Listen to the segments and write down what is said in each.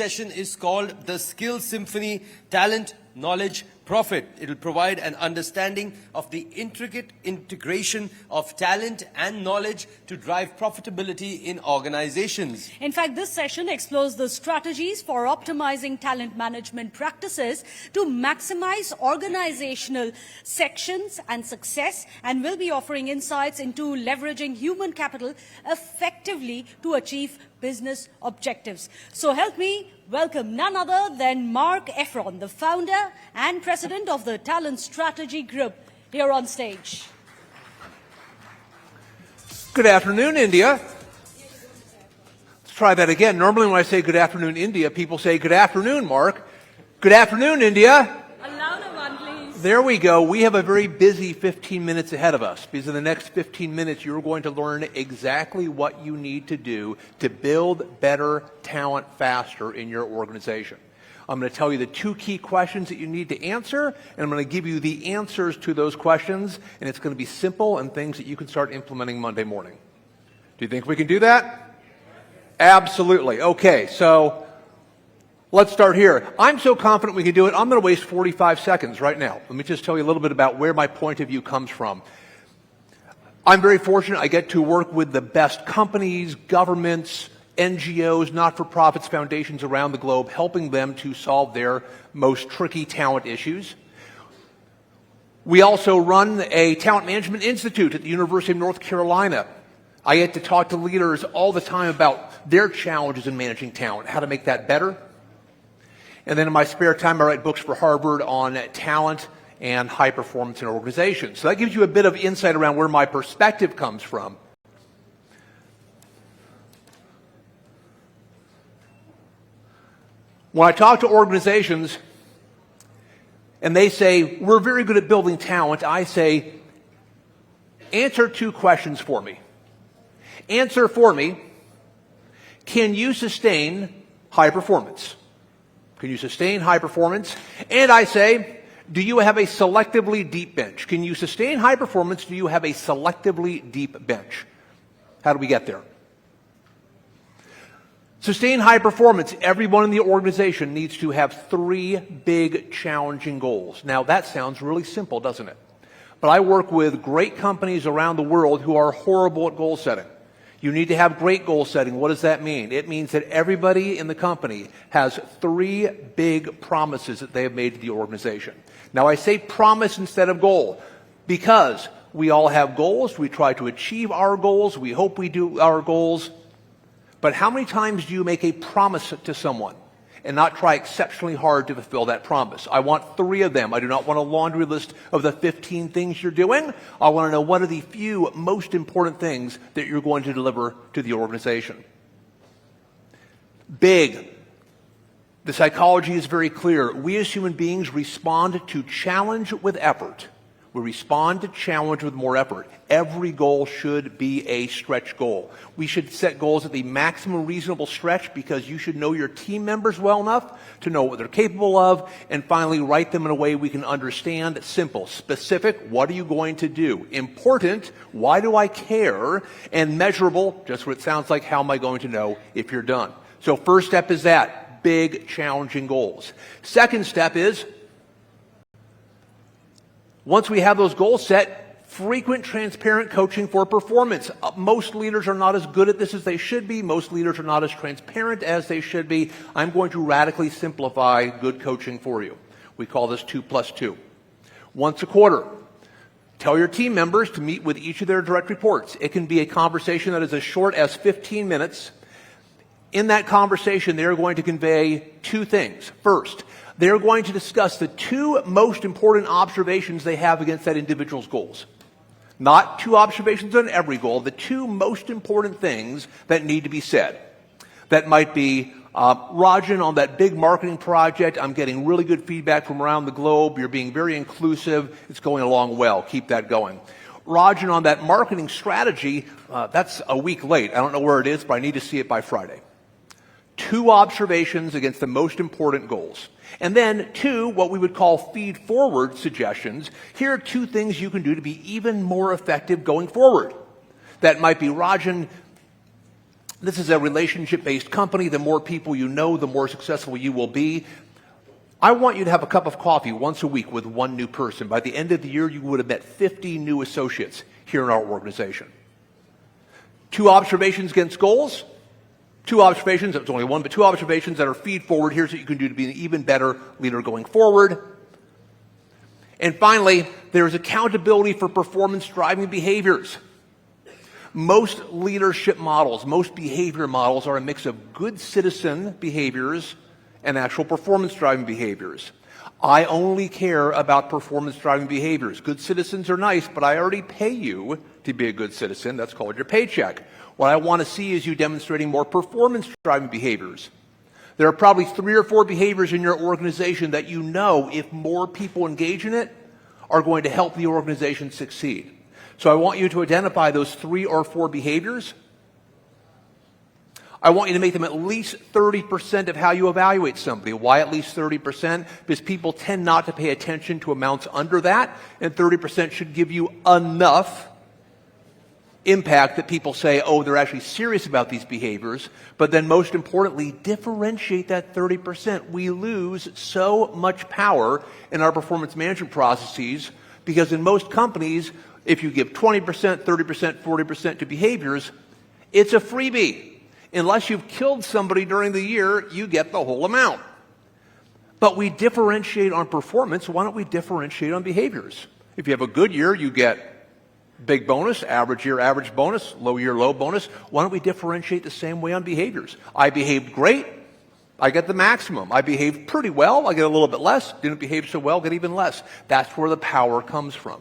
session is called the Skill Symphony Talent, Knowledge, Profit. It will provide an understanding of the intricate integration of talent and knowledge to drive profitability in organizations. In fact, this session explores the strategies for optimizing talent management practices to maximize organizational sections and success, and will be offering insights into leveraging human capital effectively to achieve business objectives. So help me welcome none other than Marc Effron, the founder and president of the Talent Strategy Group, here on stage. Good afternoon, India. Let's try that again. Normally when I say good afternoon, India, people say good afternoon, Marc. Good afternoon, India. A louder one, please. There we go. We have a very busy 15 minutes ahead of us, because in the next 15 minutes you're going to learn exactly what you need to do to build better talent faster in your organization. I'm going to tell you the 2 key questions that you need to answer, and I'm going to give you the answers to those questions, and it's going to be simple and things that you can start implementing Monday morning. Do you think we can do that? Absolutely. Okay, so let's start here. I'm so confident we can do it, I'm going to waste 45 seconds right now. Let me just tell you a little bit about where my point of view comes from. I'm very fortunate I get to work with the best companies, governments, NGOs, not-for-profits, foundations around the globe, helping them to solve their most tricky talent issues. We also run a talent management institute at the University of North Carolina. I get to talk to leaders all the time about their challenges in managing talent, how to make that better. And then in my spare time, I write books for Harvard on talent and high performance in organizations. So that gives you a bit of insight around where my perspective comes from. When I talk to organizations and they say, we're very good at building talent, I say, answer 2 questions for me. Answer for me, can you sustain high performance? Can you sustain high performance? And I say, do you have a selectively deep bench? Can you sustain high performance? Do you have a selectively deep bench? How do we get there? Sustain high performance. Everyone in the organization needs to have 3 big challenging goals. Now that sounds really simple, doesn't it? But I work with great companies around the world who are horrible at goal setting. You need to have great goal setting. What does that mean? It means that everybody in the company has 3 big promises that they have made to the organization. Now I say promise instead of goal because we all have goals. We try to achieve our goals. We hope we do our goals. But how many times do you make a promise to someone and not try exceptionally hard to fulfill that promise? I want 3 of them. I do not want a laundry list of the 15 things you're doing. I want to know what are the few most important things that you're going to deliver to the organization. Big. The psychology is very clear. We as human beings respond to challenge with effort. We respond to challenge with more effort. Every goal should be a stretch goal. We should set goals at the maximum reasonable stretch because you should know your team members well enough to know what they're capable of, and finally write them in a way we can understand. Simple, specific, what are you going to do? Important, why do I care? And measurable, just what it sounds like, how am I going to know if you're done? So first step is that, big challenging goals. Second step is, once we have those goals set, frequent, transparent coaching for performance. Most leaders are not as good at this as they should be. Most leaders are not as transparent as they should be. I'm going to radically simplify good coaching for you. We call this 2+2. Once a quarter, tell your team members to meet with each of their direct reports. It can be a conversation that is as short as 15 minutes. In that conversation, they are going to convey 2 things. First, they're going to discuss the 2 most important observations they have against that individual's goals. Not 2 observations on every goal, the 2 most important things that need to be said. That might be, Rajan, on that big marketing project, I'm getting really good feedback from around the globe. You're being very inclusive. It's going along well. Keep that going. Rajan, on that marketing strategy, that's a week late. I don't know where it is, but I need to see it by Friday. 2 observations against the most important goals. And then 2, what we would call feed-forward suggestions. Here are 2 things you can do to be even more effective going forward. That might be, Rajan, This is a relationship-based company. The more people you know, the more successful you will be. I want you to have a cup of coffee once a week with one new person. By the end of the year, you would have met 50 new associates here in our organization. 2 observations against goals. 2 observations, it's only 1, but 2 observations that are feed forward. Here's what you can do to be an even better leader going forward. And finally, there's accountability for performance-driving behaviors. Most leadership models, most behavior models are a mix of good citizen behaviors and actual performance-driving behaviors. I only care about performance-driving behaviors. Good citizens are nice, but I already pay you to be a good citizen. That's called your paycheck. What I want to see is you demonstrating more performance-driving behaviors. There are probably 3 or 4 behaviors in your organization that you know, if more people engage in it, are going to help the organization succeed. So I want you to identify those 3 or 4 behaviors. I want you to make them at least 30% of how you evaluate somebody. Why at least 30%? Because people tend not to pay attention to amounts under that, and 30% should give you enough impact that people say, oh, they're actually serious about these behaviors. But then most importantly, differentiate that 30%. We lose so much power in our performance management processes because in most companies, if you give 20%, 30%, 40% to behaviors, it's a freebie. Unless you've killed somebody during the year, you get the whole amount. But we differentiate on performance. Why don't we differentiate on behaviors? If you have a good year, you get big bonus, average year, average bonus, low year, low bonus. Why don't we differentiate the same way on behaviors? I behaved great, I get the maximum. I behaved pretty well, I get a little bit less. Didn't behave so well, get even less. That's where the power comes from.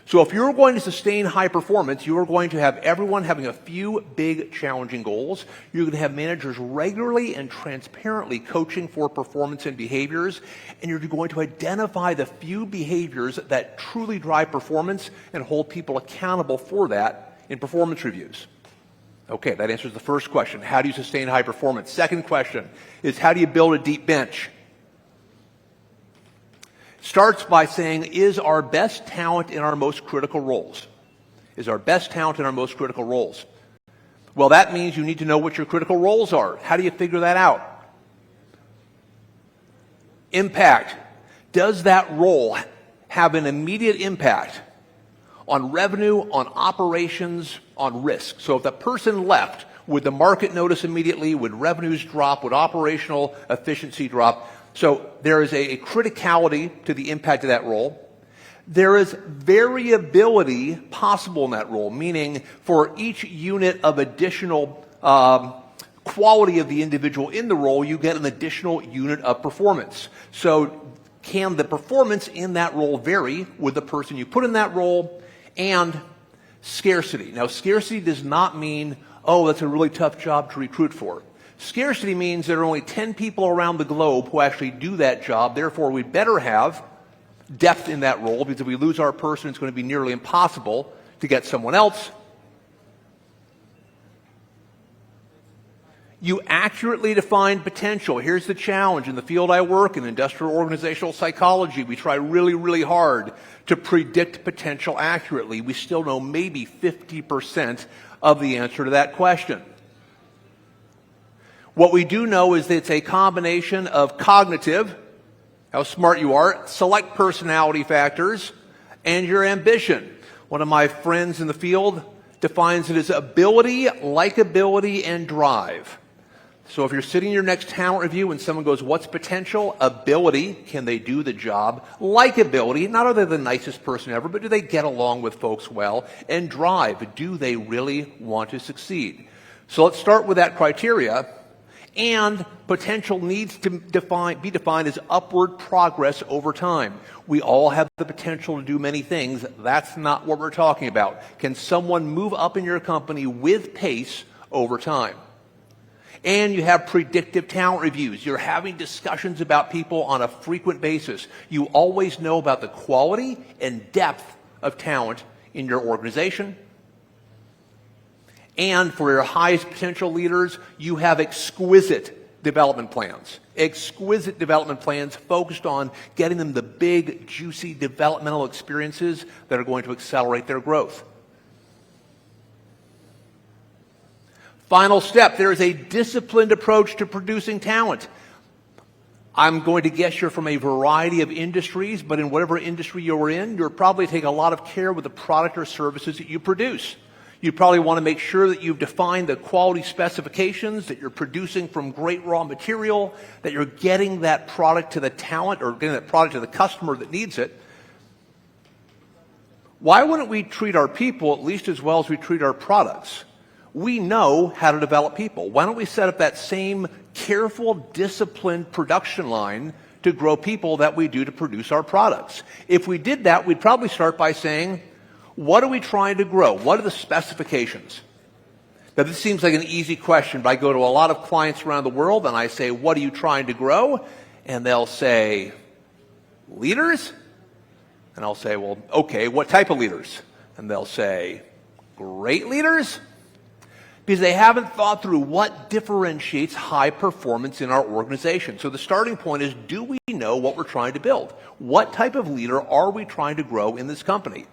So if you're going to sustain high performance, you are going to have everyone having a few big challenging goals. You're going to have managers regularly and transparently coaching for performance and behaviors. And you're going to identify the few behaviors that truly drive performance and hold people accountable for that in performance reviews. Okay, that answers the first question. How do you sustain high performance? Second question is how do you build a deep bench? Starts by saying, is our best talent in our most critical roles? Is our best talent in our most critical roles? Well, that means you need to know what your critical roles are. How do you figure that out? Impact. Does that role have an immediate impact on revenue, on operations, on risk? So if the person left, would the market notice immediately? Would revenues drop? Would operational efficiency drop? So there is a criticality to the impact of that role. There is variability possible in that role, meaning for each unit of additional quality of the individual in the role, you get an additional unit of performance. So can the performance in that role vary with the person you put in that role? And scarcity. Now, scarcity does not mean, oh, that's a really tough job to recruit for. Scarcity means there are only 10 people around the globe who actually do that job. Therefore, we better have depth in that role, because if we lose our person, it's going to be nearly impossible to get someone else. You accurately define potential. Here's the challenge. In the field I work in, industrial organizational psychology, we try really, really hard to predict potential accurately. We still know maybe 50% of the answer to that question. What we do know is that it's a combination of cognitive, how smart you are, select personality factors, and your ambition. One of my friends in the field defines it as ability, likability, and drive. So if you're sitting in your next talent review and someone goes, what's potential? Ability, can they do the job? Likability, not are they the nicest person ever, but do they get along with folks well? And drive, do they really want to succeed? So let's start with that criteria. And potential needs to be defined as upward progress over time. We all have the potential to do many things. That's not what we're talking about. Can someone move up in your company with pace over time? And you have predictive talent reviews. You're having discussions about people on a frequent basis. You always know about the quality and depth of talent in your organization. And for your highest potential leaders, you have exquisite development plans. Exquisite development plans focused on getting them the big, juicy developmental experiences that are going to accelerate their growth. Final step, there is a disciplined approach to producing talent. I'm going to guess you're from a variety of industries, but in whatever industry you're in, you'll probably take a lot of care with the product or services that you produce. You probably want to make sure that you've defined the quality specifications, that you're producing from great raw material, that you're getting that product to the talent or getting that product to the customer that needs it. Why wouldn't we treat our people at least as well as we treat our products? We know how to develop people. Why don't we set up that same careful, disciplined production line to grow people that we do to produce our products? If we did that, we'd probably start by saying, what are we trying to grow? What are the specifications? Now, this seems like an easy question, but I go to a lot of clients around the world and I say, what are you trying to grow? And they'll say, leaders? And I'll say, well, okay, what type of leaders? And they'll say, great leaders? Because they haven't thought through what differentiates high performance in our organization. So the starting point is, do we know what we're trying to build? What type of leader are we trying to grow in this company?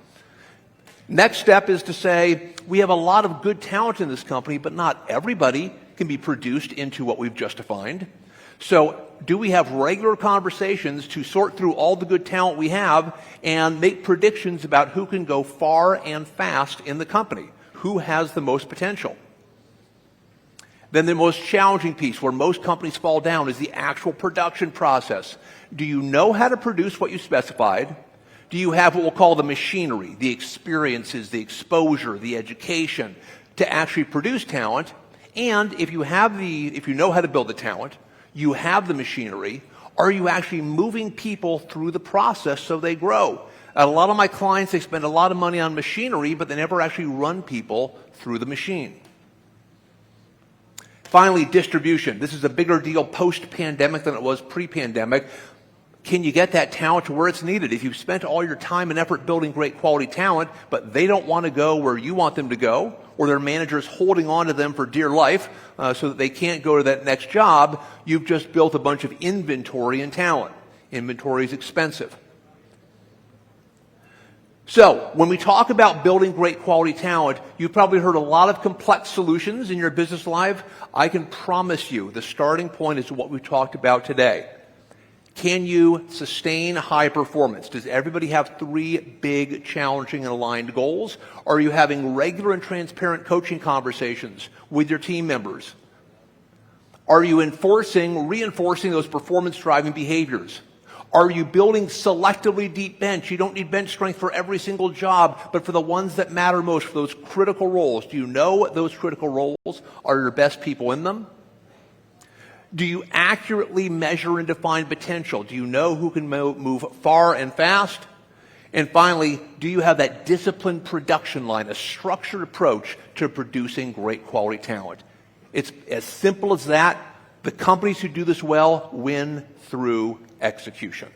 Next step is to say, we have a lot of good talent in this company, but not everybody can be produced into what we've just defined. So do we have regular conversations to sort through all the good talent we have and make predictions about who can go far and fast in the company? Who has the most potential? Then the most challenging piece, where most companies fall down, is the actual production process. Do you know how to produce what you specified? Do you have what we'll call the machinery, the experiences, the exposure, the education to actually produce talent? And if you know how to build the talent, you have the machinery, are you actually moving people through the process so they grow? A lot of my clients, they spend a lot of money on machinery, but they never actually run people through the machine. Finally, distribution. This is a bigger deal post-pandemic than it was pre-pandemic. Can you get that talent to where it's needed? If you've spent all your time and effort building great quality talent, but they don't want to go where you want them to go, or their manager's holding on to them for dear life so that they can't go to that next job, you've just built a bunch of inventory in talent. Inventory is expensive. So, when we talk about building great quality talent, you've probably heard a lot of complex solutions in your business life. I can promise you the starting point is what we talked about today. Can you sustain high performance? Does everybody have 3 big, challenging, and aligned goals? Are you having regular and transparent coaching conversations with your team members? Are you reinforcing those performance-driving behaviors? Are you building selectively deep bench? You don't need bench strength for every single job, but for the ones that matter most, for those critical roles. Do you know those critical roles are your best people in them? Do you accurately measure and define potential? Do you know who can move far and fast? And finally, do you have that disciplined production line, a structured approach to producing great quality talent? It's as simple as that. The companies who do this well win through execution.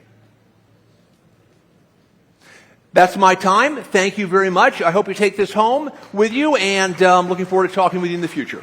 That's my time. Thank you very much. I hope you take this home with you, and I'm looking forward to talking with you in the future.